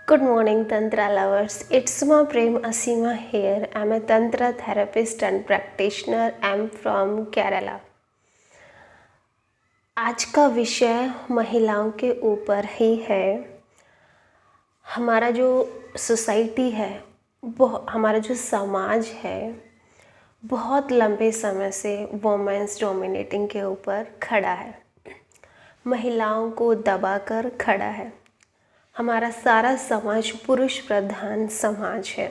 Good morning, Tantra lovers. It's my Prem Asima here. I'm a Tantra therapist and practitioner. I'm from Kerala. आज का विषय महिलाओं के ऊपर ही है। हमारा जो सोसाइटी है, हमारा जो समाज है, बहुत लंबे समय से वोमेंस डोमिनेटिंग के ऊपर खड़ा है, महिलाओं को दबाकर खड़ा है। हमारा सारा समाज पुरुष प्रधान समाज है।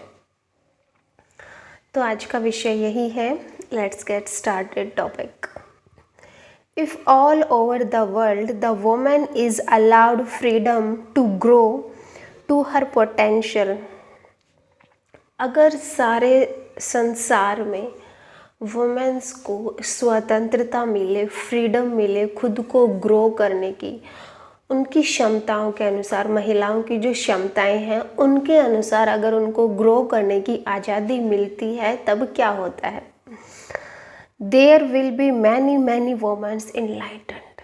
तो आज का विषय यही है। Let's get started topic. If all over the world the woman is allowed freedom to grow to her potential, अगर सारे संसार में वुमेन्स को स्वतंत्रता मिले, फ्रीडम मिले खुद को ग्रो करने की, उनकी क्षमताओं के अनुसार, महिलाओं की जो क्षमताएं हैं उनके अनुसार अगर उनको ग्रो करने की आज़ादी मिलती है, तब क्या होता है? There will be many womens enlightened.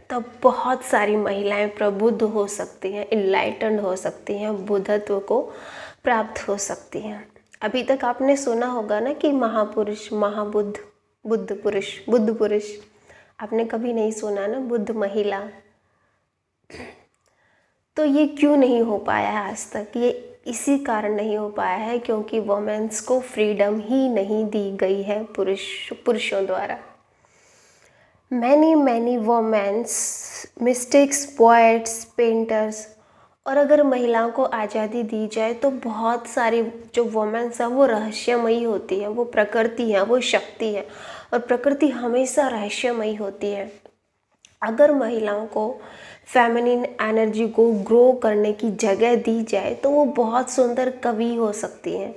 तब बहुत सारी महिलाएं प्रबुद्ध हो सकती हैं, इनलाइटेंड हो सकती हैं, बुद्धत्व को प्राप्त हो सकती हैं। अभी तक आपने सुना होगा ना कि महापुरुष, महाबुद्ध, बुद्ध पुरुष। आपने कभी नहीं सुना ना बुद्ध महिला। तो ये क्यों नहीं हो पाया है आज तक? ये इसी कारण नहीं हो पाया है क्योंकि वुमेन्स को फ्रीडम ही नहीं दी गई है पुरुषों द्वारा। Many womens, mystics, poets, painters. और अगर महिलाओं को आज़ादी दी जाए तो बहुत सारी जो वुमेन्स हैं वो रहस्यमयी होती हैं, वो प्रकृति हैं, वो शक्ति है, और प्रकृति हमेशा रहस्यमयी होती है। अगर महिलाओं को फेमिनिन एनर्जी को ग्रो करने की जगह दी जाए तो वो बहुत सुंदर कवि हो सकती हैं,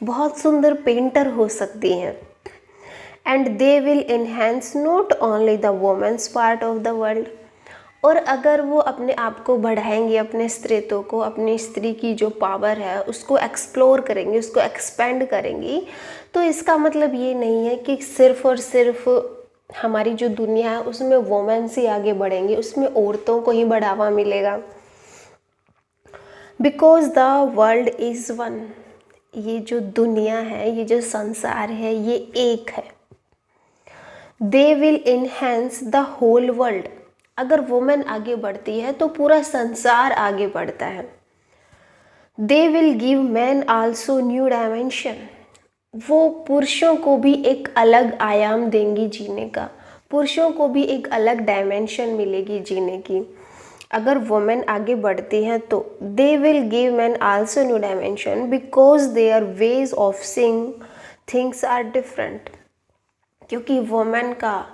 बहुत सुंदर पेंटर हो सकती हैं। And they will enhance not only the womens part of the world. और अगर वो अपने आप को बढ़ाएंगी, अपने स्त्रीत्व को, अपनी स्त्री की जो पावर है उसको एक्सप्लोर करेंगी, उसको एक्सपेंड करेंगी, तो इसका मतलब ये नहीं है कि सिर्फ और सिर्फ हमारी जो दुनिया है उसमें वुमेन्स ही आगे बढ़ेंगी, उसमें औरतों को ही बढ़ावा मिलेगा। Because the world is one. ये जो दुनिया है, ये जो संसार है, ये एक है। They will enhance the whole world. अगर वुमेन आगे बढ़ती है तो पूरा संसार आगे बढ़ता है। They will give man also new dimension. वो पुरुषों को भी एक अलग आयाम देंगी जीने का, पुरुषों को भी एक अलग डायमेंशन मिलेगी जीने की। अगर वुमेन आगे बढ़ती हैं तो they will give man also new dimension because their ways of seeing things are different. क्योंकि वुमेन का,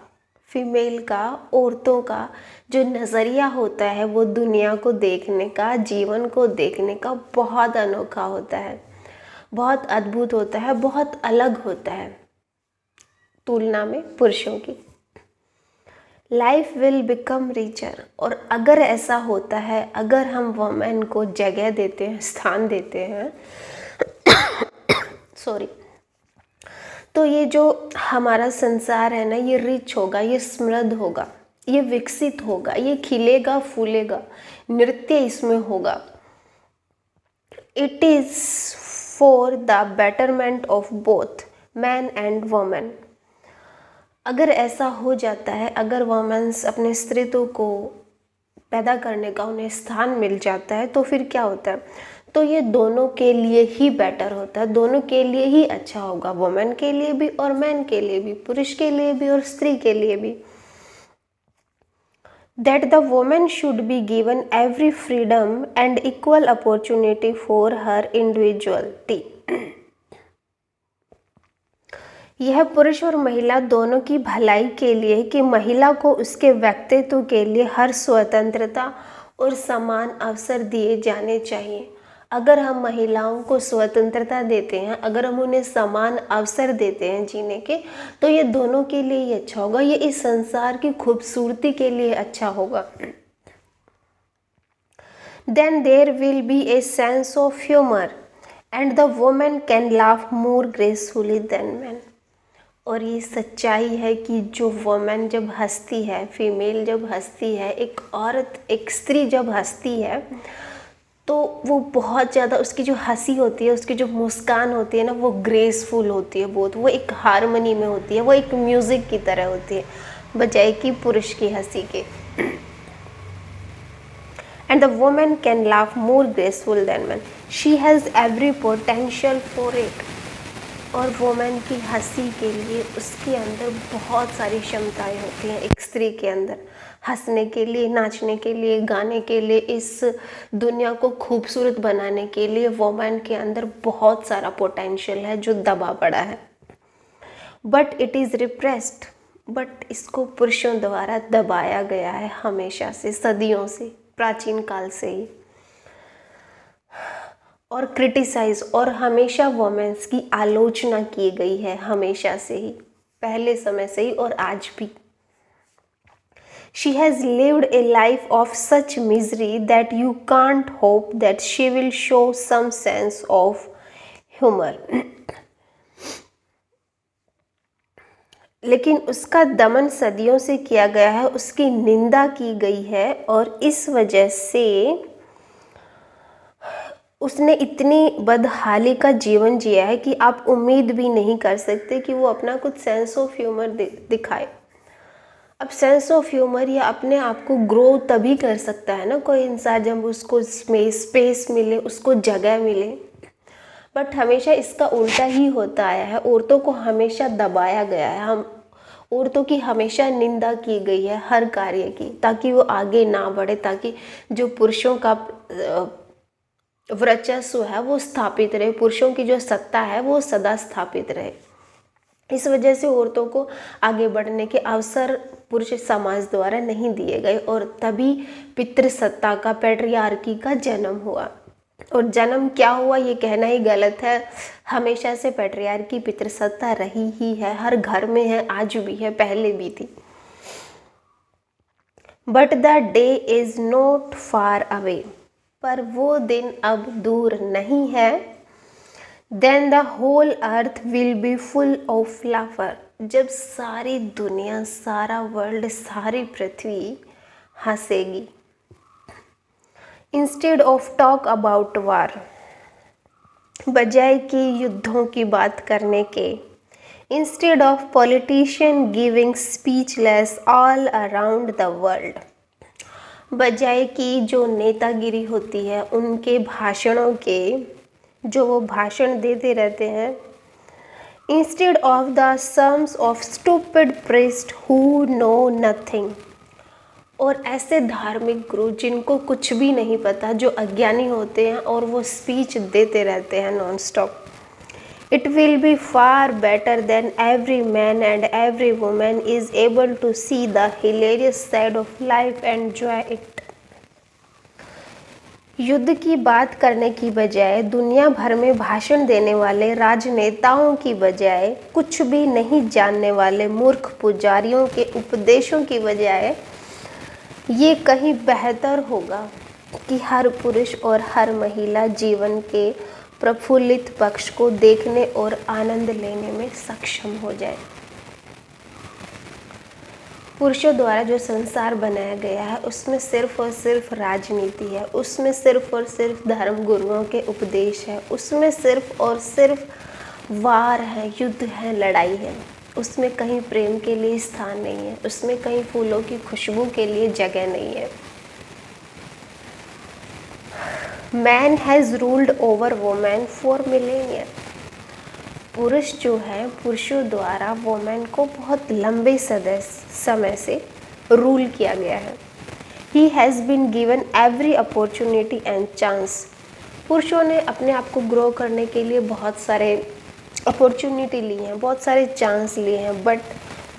फीमेल का, औरतों का जो नज़रिया होता है वो दुनिया को देखने का, जीवन को देखने का बहुत अनोखा होता है, बहुत अद्भुत होता है, बहुत अलग होता है तुलना में पुरुषों की। Life will become richer. और अगर ऐसा होता है, अगर हम वुमेन को जगह देते हैं, स्थान देते हैं सॉरी, तो ये जो हमारा संसार है ना, ये रिच होगा, ये समृद्ध होगा, ये विकसित होगा, ये खिलेगा, फूलेगा, नृत्य इसमें होगा। It is for the betterment of both man and women. अगर ऐसा हो जाता है, अगर वुमेन्स अपने स्त्रीत्व को पैदा करने का उन्हें स्थान मिल जाता है, तो फिर क्या होता है? तो ये दोनों के लिए ही बेटर होता है, दोनों के लिए ही अच्छा होगा, वुमेन के लिए भी और मैन के लिए भी, पुरुष के लिए भी और स्त्री के लिए भी। That the woman should be given every freedom and equal opportunity for her individuality. यह पुरुष और महिला दोनों की भलाई के लिए कि महिला को उसके व्यक्तित्व के लिए हर स्वतंत्रता और समान अवसर दिए जाने चाहिए। अगर हम महिलाओं को स्वतंत्रता देते हैं, अगर हम उन्हें समान अवसर देते हैं जीने के, तो ये दोनों के लिए ही अच्छा होगा, ये इस संसार की खूबसूरती के लिए अच्छा होगा। Then there will be a sense of humor and the woman can laugh more gracefully than men. और ये सच्चाई है कि जो वुमेन जब हंसती है, फीमेल जब हंसती है, एक औरत, एक स्त्री जब हंसती है, तो वो बहुत ज़्यादा, उसकी जो हंसी होती है, उसकी जो मुस्कान होती है ना, वो ग्रेसफुल होती है बहुत, वो एक हारमोनी में होती है, वो एक म्यूज़िक की तरह होती है, बजाय कि पुरुष की हंसी के। And the woman can laugh more graceful than man. She has every potential for it. और वोमेन की हंसी के लिए उसके अंदर बहुत सारी क्षमताएं होती हैं, एक स्त्री के अंदर हंसने के लिए, नाचने के लिए, गाने के लिए, इस दुनिया को खूबसूरत बनाने के लिए वोमेन के अंदर बहुत सारा पोटेंशियल है जो दबा पड़ा है। But it is repressed, but इसको पुरुषों द्वारा दबाया गया है हमेशा से, सदियों से, प्राचीन काल से ही, और क्रिटिसाइज, और हमेशा वोमेन्स की आलोचना की गई है, हमेशा से ही, पहले समय से ही और आज भी। She has lived a life of such misery that you can't hope that she will show some sense of humor. लेकिन उसका दमन सदियों से किया गया है, उसकी निंदा की गई है, और इस वजह से उसने इतनी बदहाली का जीवन जिया है कि आप उम्मीद भी नहीं कर सकते कि वो अपना कुछ सेंस ऑफ ह्यूमर दिखाए। अब सेंस ऑफ ह्यूमर या अपने आप को ग्रो तभी कर सकता है ना कोई इंसान, जब उसको स्पेस मिले, उसको जगह मिले। बट हमेशा इसका उल्टा ही होता आया है, औरतों को हमेशा दबाया गया है, हम औरतों की हमेशा निंदा की गई है हर कार्य की, ताकि वो आगे ना बढ़े, ताकि जो पुरुषों का वर्चस्व है वो स्थापित रहे, पुरुषों की जो सत्ता है वो सदा स्थापित रहे। इस वजह से औरतों को आगे बढ़ने के अवसर पुरुष समाज द्वारा नहीं दिए गए, और तभी पितृसत्ता का, पैट्रियार्की का जन्म हुआ। और जन्म क्या हुआ ये कहना ही गलत है, हमेशा से पैट्रियार्की, पितृसत्ता रही ही है, हर घर में है, आज भी है, पहले भी थी। But the day is not far away, पर वो दिन अब दूर नहीं है। Then the whole earth will be full of laughter, जब सारी दुनिया, सारा वर्ल्ड, सारी पृथ्वी हंसेगी। Instead of talk about war, बजाय कि युद्धों की बात करने के, instead of politician giving speechless all around the world, बजाय कि जो नेतागिरी होती है उनके भाषणों के, जो वो भाषण देते रहते हैं, instead of the sums of stupid priest who know nothing, और ऐसे धार्मिक गुरु जिनको कुछ भी नहीं पता, जो अज्ञानी होते हैं और वो स्पीच देते रहते हैं non stop. It will be far better than every man and every woman is able to see the hilarious side of life and enjoy it. युद्ध की बात करने की बजाय, दुनिया भर में भाषण देने वाले राजनेताओं की बजाय, कुछ भी नहीं जानने वाले मूर्ख पुजारियों के उपदेशों की बजाय, ये कहीं बेहतर होगा कि हर पुरुष और हर महिला जीवन के प्रफुल्लित पक्ष को देखने और आनंद लेने में सक्षम हो जाए। पुरुषों द्वारा जो संसार बनाया गया है उसमें सिर्फ और सिर्फ राजनीति है, उसमें सिर्फ और सिर्फ धर्म गुरुओं के उपदेश है, उसमें सिर्फ और सिर्फ वार है, युद्ध है, लड़ाई है, उसमें कहीं प्रेम के लिए स्थान नहीं है, उसमें कहीं फूलों की खुशबू के लिए जगह नहीं है। Man has ruled over women for Millionaire, पुरुष जो है, पुरुषों द्वारा वोमेन को बहुत लंबे समय से रूल किया गया है। He has been given every opportunity and chance, पुरुषों ने अपने आप को ग्रो करने के लिए बहुत सारे अपॉर्चुनिटी ली हैं, बहुत सारे चांस लिए हैं, but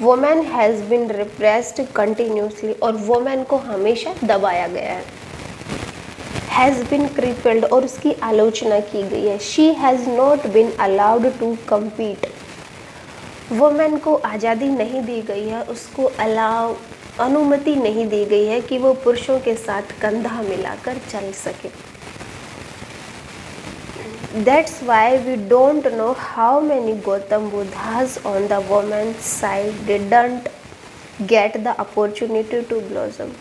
women has been repressed continuously, और वोमेन को हमेशा दबाया गया है। हैज़ बिन क्रिपल्ड, और उसकी आलोचना की गई है। She has not been allowed to compete, women को आज़ादी नहीं दी गई है, उसको अनुमति नहीं दी गई है कि वो पुरुषों के साथ कंधा मिलाकर चल सके। That's why we don't know how many Gautam Buddhas on the woman's side didn't get the opportunity to blossom.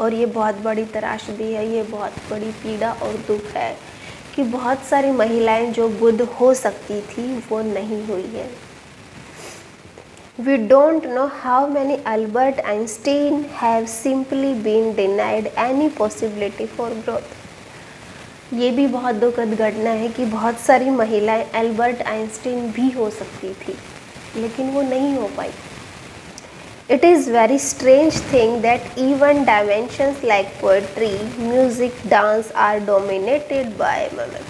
और ये बहुत बड़ी त्रासदी है, ये बहुत बड़ी पीड़ा और दुख है कि बहुत सारी महिलाएं जो बुद्ध हो सकती थी वो नहीं हुई है। We don't know how many Albert Einstein have simply been denied any possibility for growth. ये भी बहुत दुखद घटना है कि बहुत सारी महिलाएं एल्बर्ट आइंस्टीन भी हो सकती थी लेकिन वो नहीं हो पाई। It is very strange thing that even dimensions like poetry, music, dance are dominated by women.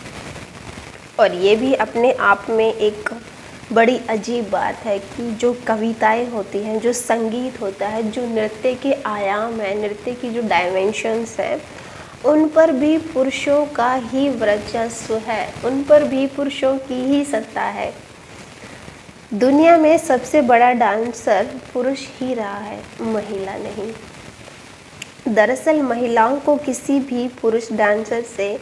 और ये भी अपने आप में एक बड़ी अजीब बात है कि जो कविताएं होती हैं, जो संगीत होता है, जो नृत्य के आयाम है, नृत्य की जो डायमेंशंस हैं, उन पर भी पुरुषों का ही वर्चस्व है, उन पर भी पुरुषों की ही सत्ता है। दुनिया में सबसे बड़ा डांसर पुरुष ही रहा है, महिला नहीं। दरअसल महिलाओं को किसी भी पुरुष डांसर से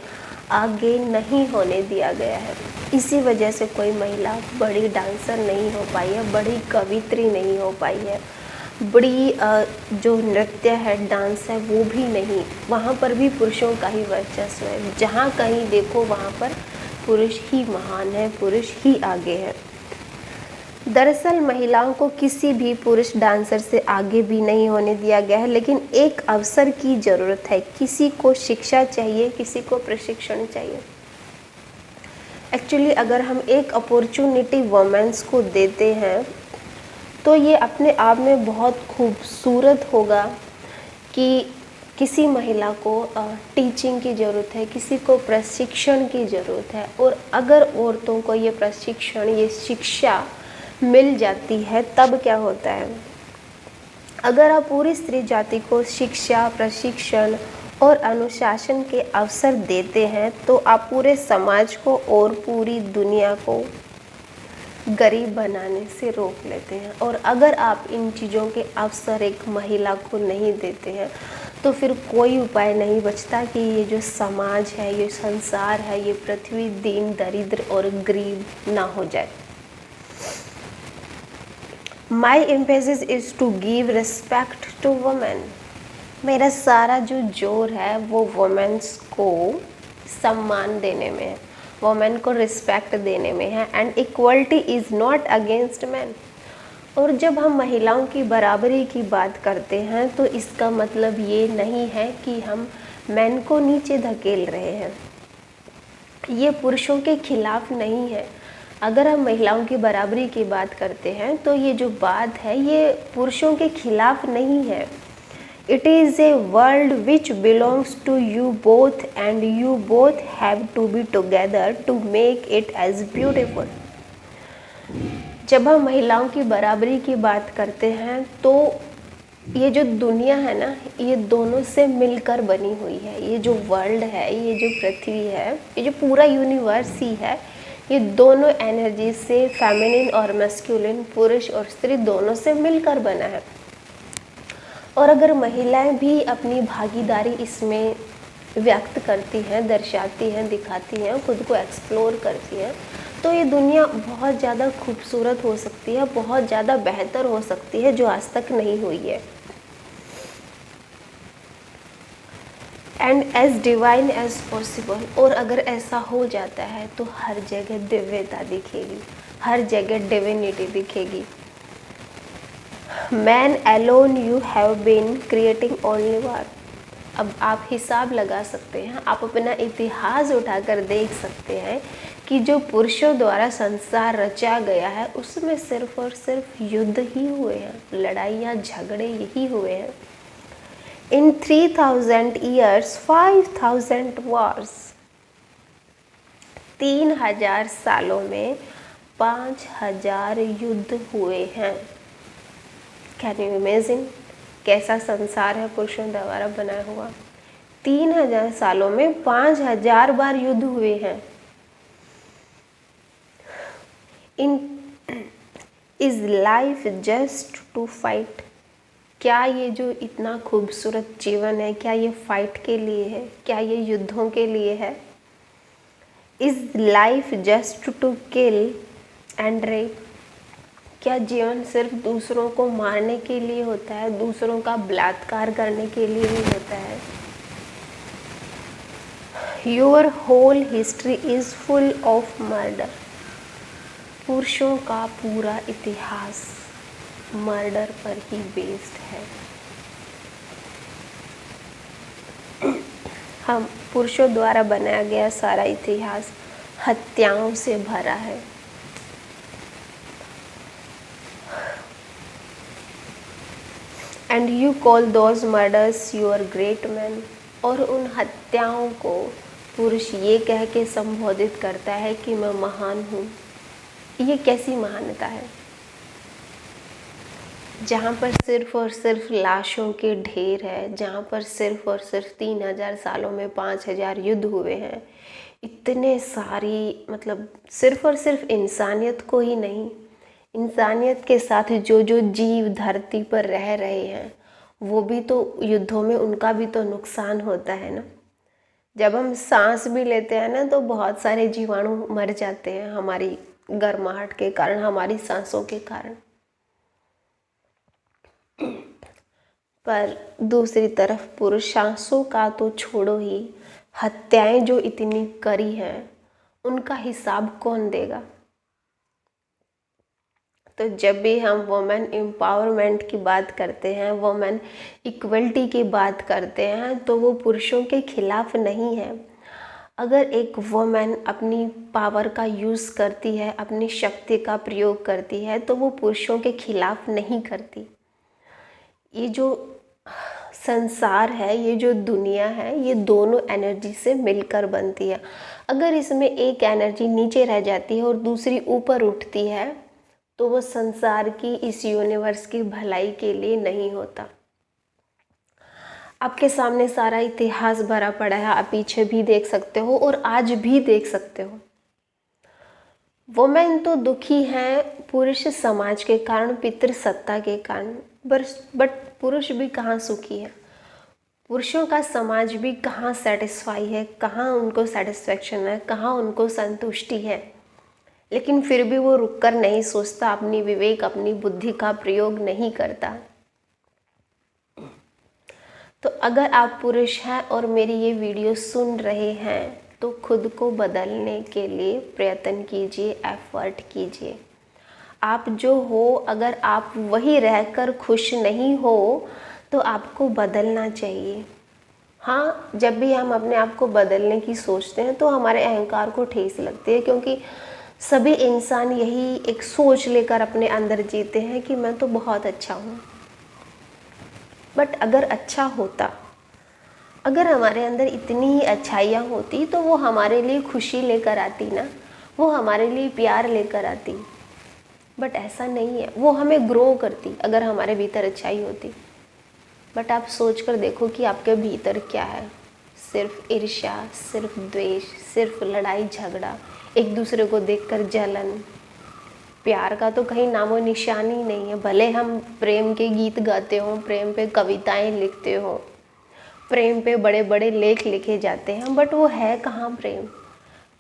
आगे नहीं होने दिया गया है। इसी वजह से कोई महिला बड़ी डांसर नहीं हो पाई है, बड़ी कवित्री नहीं हो पाई है, बड़ी जो नृत्य है, डांस है, वो भी नहीं। वहाँ पर भी पुरुषों का ही वर्चस्व है। जहाँ कहीं देखो वहाँ पर पुरुष ही महान है, पुरुष ही आगे है। दरअसल महिलाओं को किसी भी पुरुष डांसर से आगे भी नहीं होने दिया गया है, लेकिन एक अवसर की ज़रूरत है। किसी को शिक्षा चाहिए, किसी को प्रशिक्षण चाहिए। एक्चुअली अगर हम एक अपॉर्चुनिटी वुमेन्स को देते हैं तो ये अपने आप में बहुत खूबसूरत होगा कि किसी महिला को टीचिंग की ज़रूरत है, किसी को प्रशिक्षण की ज़रूरत है। और अगर औरतों को ये प्रशिक्षण, ये शिक्षा मिल जाती है तब क्या होता है, अगर आप पूरी स्त्री जाति को शिक्षा, प्रशिक्षण और अनुशासन के अवसर देते हैं तो आप पूरे समाज को और पूरी दुनिया को गरीब बनाने से रोक लेते हैं। और अगर आप इन चीज़ों के अवसर एक महिला को नहीं देते हैं तो फिर कोई उपाय नहीं बचता कि ये जो समाज है, ये संसार है, ये पृथ्वी दीन, दरिद्र और गरीब ना हो जाए। My emphasis is to give respect to women. मेरा सारा जो जोर है वो वुमेन्स को सम्मान देने में है, वुमेन को रिस्पेक्ट देने में है। And equality is not against man. और जब हम महिलाओं की बराबरी की बात करते हैं तो इसका मतलब ये नहीं है कि हम मैन को नीचे धकेल रहे हैं, ये पुरुषों के खिलाफ नहीं है। अगर हम महिलाओं की बराबरी की बात करते हैं तो ये जो बात है ये पुरुषों के खिलाफ नहीं है। It is a world which belongs to you both and you both have to be together to make it as beautiful. जब हम महिलाओं की बराबरी की बात करते हैं तो ये जो दुनिया है ना, ये दोनों से मिलकर बनी हुई है। ये जो वर्ल्ड है, ये जो पृथ्वी है, ये जो पूरा यूनिवर्स ही है, ये दोनों एनर्जी से, फेमिनिन और मैस्कुलिन, पुरुष और स्त्री दोनों से मिलकर बना है। और अगर महिलाएं भी अपनी भागीदारी इसमें व्यक्त करती हैं, दर्शाती हैं, दिखाती हैं, खुद को एक्सप्लोर करती हैं, तो ये दुनिया बहुत ज़्यादा खूबसूरत हो सकती है, बहुत ज़्यादा बेहतर हो सकती है, जो आज तक नहीं हुई है। And as divine as possible. और अगर ऐसा हो जाता है तो हर जगह दिव्यता दिखेगी, हर जगह डिविनिटी दिखेगी। Man alone you have been creating only war. अब आप हिसाब लगा सकते हैं, आप अपना इतिहास उठाकर देख सकते हैं कि जो पुरुषों द्वारा संसार रचा गया है उसमें सिर्फ और सिर्फ युद्ध ही हुए हैं, लड़ाइयाँ, झगड़े यही हुए हैं। In 3000 years, 5000 wars. 3000 सालों में 5000 युद्ध हुए हैं। Can you imagine? कैसा संसार है पुरुषों द्वारा बनाया हुआ। 3000 सालों में 5000 बार युद्ध हुए हैं। Is life just to fight? क्या ये जो इतना खूबसूरत जीवन है, क्या ये फाइट के लिए है, क्या ये युद्धों के लिए है? Is life just to kill and rape? क्या जीवन सिर्फ दूसरों को मारने के लिए होता है, दूसरों का बलात्कार करने के लिए ही होता है? Your whole history is full of murder. पुरुषों का पूरा इतिहास मर्डर पर ही बेस्ड है। हम पुरुषों द्वारा बनाया गया सारा इतिहास हत्याओं से भरा है। And you call those murders your great man. और उन हत्याओं को पुरुष ये कह के संबोधित करता है कि मैं महान हूँ। ये कैसी महानता है? जहाँ पर सिर्फ और सिर्फ लाशों के ढेर है, जहाँ पर सिर्फ और सिर्फ 3000 सालों में 5000 युद्ध हुए हैं, इतने सारी मतलब सिर्फ और सिर्फ इंसानियत को ही नहीं, इंसानियत के साथ जो जो जीव धरती पर रह रहे हैं वो भी तो युद्धों में उनका भी तो नुकसान होता है ना। जब हम सांस भी लेते हैं ना तो बहुत सारे जीवाणु मर जाते हैं हमारी गर्माहट के कारण, हमारी सांसों के कारण। पर दूसरी तरफ पुरुष सांसों का तो छोड़ो ही, हत्याएं जो इतनी करी हैं उनका हिसाब कौन देगा? तो जब भी हम वुमेन एम्पावरमेंट की बात करते हैं, वुमेन इक्वलिटी की बात करते हैं, तो वो पुरुषों के खिलाफ नहीं है। अगर एक वुमेन अपनी पावर का यूज़ करती है, अपनी शक्ति का प्रयोग करती है, तो वो पुरुषों के खिलाफ नहीं करती। ये जो संसार है, ये जो दुनिया है, ये दोनों एनर्जी से मिलकर बनती है। अगर इसमें एक एनर्जी नीचे रह जाती है और दूसरी ऊपर उठती है तो वो संसार की, इस यूनिवर्स की भलाई के लिए नहीं होता। आपके सामने सारा इतिहास भरा पड़ा है, आप पीछे भी देख सकते हो और आज भी देख सकते हो। वुमेन तो दुखी हैं पुरुष समाज के कारण, पितृसत्ता के कारण, बट पुरुष भी कहाँ सुखी है? पुरुषों का समाज भी कहाँ सेटिस्फाई है, कहाँ उनको सेटिस्फेक्शन है, कहाँ उनको संतुष्टि है? लेकिन फिर भी वो रुककर नहीं सोचता, अपनी विवेक, अपनी बुद्धि का प्रयोग नहीं करता। तो अगर आप पुरुष हैं और मेरी ये वीडियो सुन रहे हैं तो खुद को बदलने के लिए प्रयत्न कीजिए, एफर्ट कीजिए। आप जो हो, अगर आप वही रहकर खुश नहीं हो तो आपको बदलना चाहिए। हाँ, जब भी हम अपने आप को बदलने की सोचते हैं तो हमारे अहंकार को ठेस लगती है, क्योंकि सभी इंसान यही एक सोच लेकर अपने अंदर जीते हैं कि मैं तो बहुत अच्छा हूँ। बट अगर अच्छा होता, अगर हमारे अंदर इतनी ही अच्छाइयाँ होती तो वो हमारे लिए खुशी लेकर आती ना, वो हमारे लिए प्यार लेकर आती। बट ऐसा नहीं है, वो हमें ग्रो करती अगर हमारे भीतर अच्छाई होती। बट आप सोच कर देखो कि आपके भीतर क्या है? सिर्फ ईर्ष्या, सिर्फ द्वेष, सिर्फ लड़ाई झगड़ा, एक दूसरे को देखकर जलन। प्यार का तो कहीं नामो निशान ही नहीं है। भले हम प्रेम के गीत गाते हो, प्रेम पे कविताएं लिखते हो, प्रेम पे बड़े बड़े लेख लिखे जाते हैं, बट वो है कहाँ प्रेम?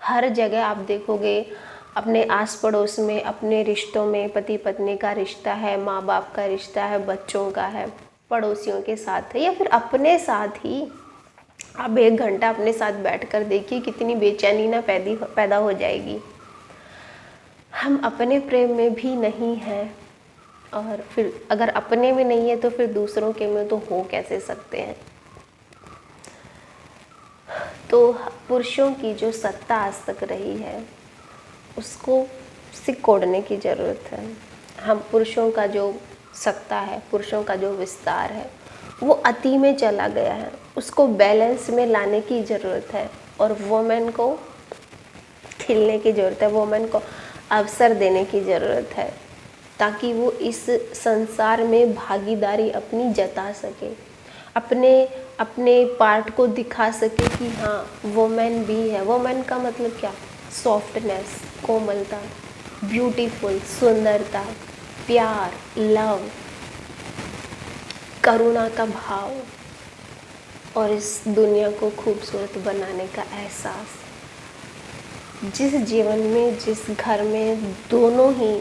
हर जगह आप देखोगे, अपने आस पड़ोस में, अपने रिश्तों में, पति पत्नी का रिश्ता है, माँ बाप का रिश्ता है, बच्चों का है, पड़ोसियों के साथ है, या फिर अपने साथ ही। आप 1 घंटा अपने साथ बैठकर देखिए कितनी बेचैनी ना पैदा हो जाएगी। हम अपने प्रेम में भी नहीं हैं, और फिर अगर अपने में नहीं है तो फिर दूसरों के में तो हो कैसे सकते हैं? तो पुरुषों की जो सत्ता आज तक रही है उसको सिकोड़ने की ज़रूरत है। हम पुरुषों का जो सत्ता है, पुरुषों का जो विस्तार है, वो अति में चला गया है। उसको बैलेंस में लाने की ज़रूरत है और वुमेन को खिलने की ज़रूरत है, वुमेन को अवसर देने की ज़रूरत है, ताकि वो इस संसार में भागीदारी अपनी जता सके, अपने पार्ट को दिखा सके कि हाँ वुमेन भी है। वुमेन का मतलब क्या? सॉफ्टनेस, कोमलता, ब्यूटीफुल, सुंदरता, प्यार, लव, करुणा का भाव और इस दुनिया को खूबसूरत बनाने का एहसास। जिस जीवन में, जिस घर में दोनों ही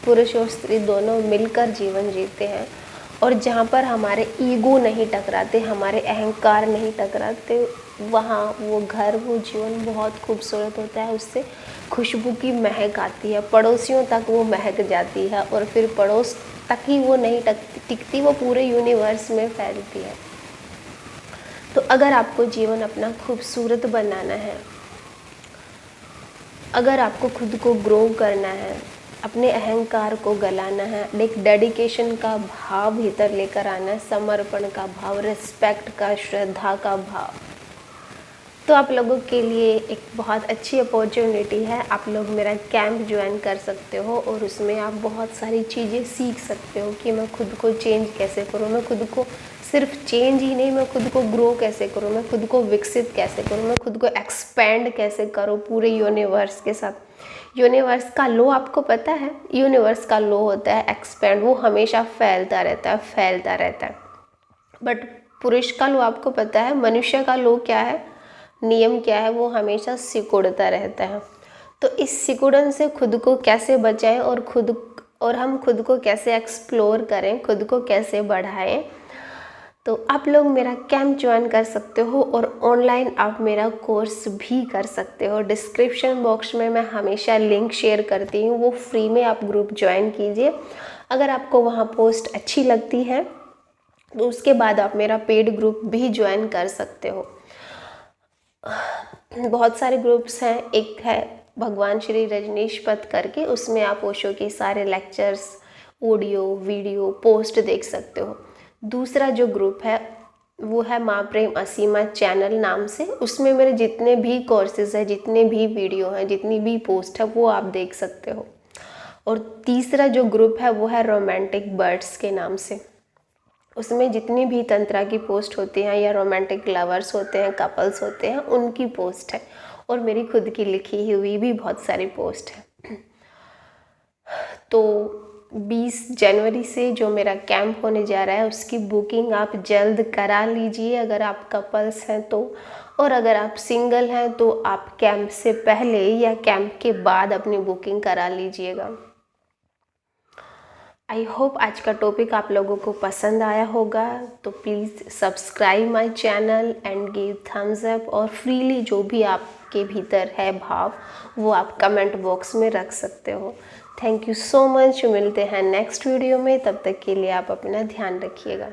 पुरुष और स्त्री दोनों मिलकर जीवन जीते हैं, और जहाँ पर हमारे ईगो नहीं टकराते, हमारे अहंकार नहीं टकराते, वहाँ वो घर, वो जीवन बहुत खूबसूरत होता है। उससे खुशबू की महक आती है, पड़ोसियों तक वो महक जाती है, और फिर पड़ोस तक ही वो नहीं टिकती, वो पूरे यूनिवर्स में फैलती है। तो अगर आपको जीवन अपना खूबसूरत बनाना है, अगर आपको खुद को ग्रो करना है, अपने अहंकार को गलाना है, एक डेडिकेशन का भाव भीतर लेकर आना है, समर्पण का भाव, रिस्पेक्ट का, श्रद्धा का भाव, तो आप लोगों के लिए एक बहुत अच्छी अपॉर्चुनिटी है। आप लोग मेरा कैंप ज्वाइन कर सकते हो, और उसमें आप बहुत सारी चीज़ें सीख सकते हो कि मैं खुद को चेंज कैसे करूँ, मैं खुद को सिर्फ चेंज ही नहीं, मैं खुद को ग्रो कैसे करूँ, मैं खुद को विकसित कैसे करूँ, मैं खुद को एक्सपेंड कैसे करूँ पूरे यूनिवर्स के साथ। यूनिवर्स का लॉ आपको पता है, यूनिवर्स का लॉ होता है एक्सपेंड, वो हमेशा फैलता रहता है, फैलता रहता है। बट पुरुष का लॉ आपको पता है, मनुष्य का लॉ क्या है, नियम क्या है, वो हमेशा सिकुड़ता रहता है। तो इस सिकुड़न से खुद को कैसे बचाएं, और हम खुद को कैसे एक्सप्लोर करें, खुद को कैसे बढ़ाएं, तो आप लोग मेरा कैंप ज्वाइन कर सकते हो, और ऑनलाइन आप मेरा कोर्स भी कर सकते हो। डिस्क्रिप्शन बॉक्स में मैं हमेशा लिंक शेयर करती हूँ, वो फ्री में आप ग्रुप ज्वाइन कीजिए। अगर आपको वहाँ पोस्ट अच्छी लगती है तो उसके बाद आप मेरा पेड ग्रुप भी ज्वाइन कर सकते हो। बहुत सारे ग्रुप्स हैं, एक है भगवान श्री रजनीश पथ करके, उसमें आप ओशो के सारे लेक्चर्स, ऑडियो, वीडियो, पोस्ट देख सकते हो। दूसरा जो ग्रुप है वो है माँ प्रेम असीमा चैनल नाम से, उसमें मेरे जितने भी कोर्सेज हैं, जितने भी वीडियो हैं, जितनी भी पोस्ट है, वो आप देख सकते हो। और तीसरा जो ग्रुप है वो है रोमांटिक बर्ड्स के नाम से, उसमें जितनी भी तंत्रा की पोस्ट होती हैं, या रोमांटिक लवर्स होते हैं, कपल्स होते हैं, उनकी पोस्ट है, और मेरी खुद की लिखी हुई भी बहुत सारी पोस्ट है। तो 20 जनवरी से जो मेरा कैंप होने जा रहा है, उसकी बुकिंग आप जल्द करा लीजिए अगर आप कपल्स हैं तो, और अगर आप सिंगल हैं तो आप कैंप से पहले या कैंप के बाद अपनी बुकिंग करा लीजिएगा। आई होप आज का टॉपिक आप लोगों को पसंद आया होगा, तो please subscribe my channel and give Thums up, और फ्रीली जो भी आपके भीतर है भाव वो आप कमेंट बॉक्स में रख सकते हो। Thank you so much. मिलते हैं नेक्स्ट वीडियो में, तब तक के लिए आप अपना ध्यान रखिएगा।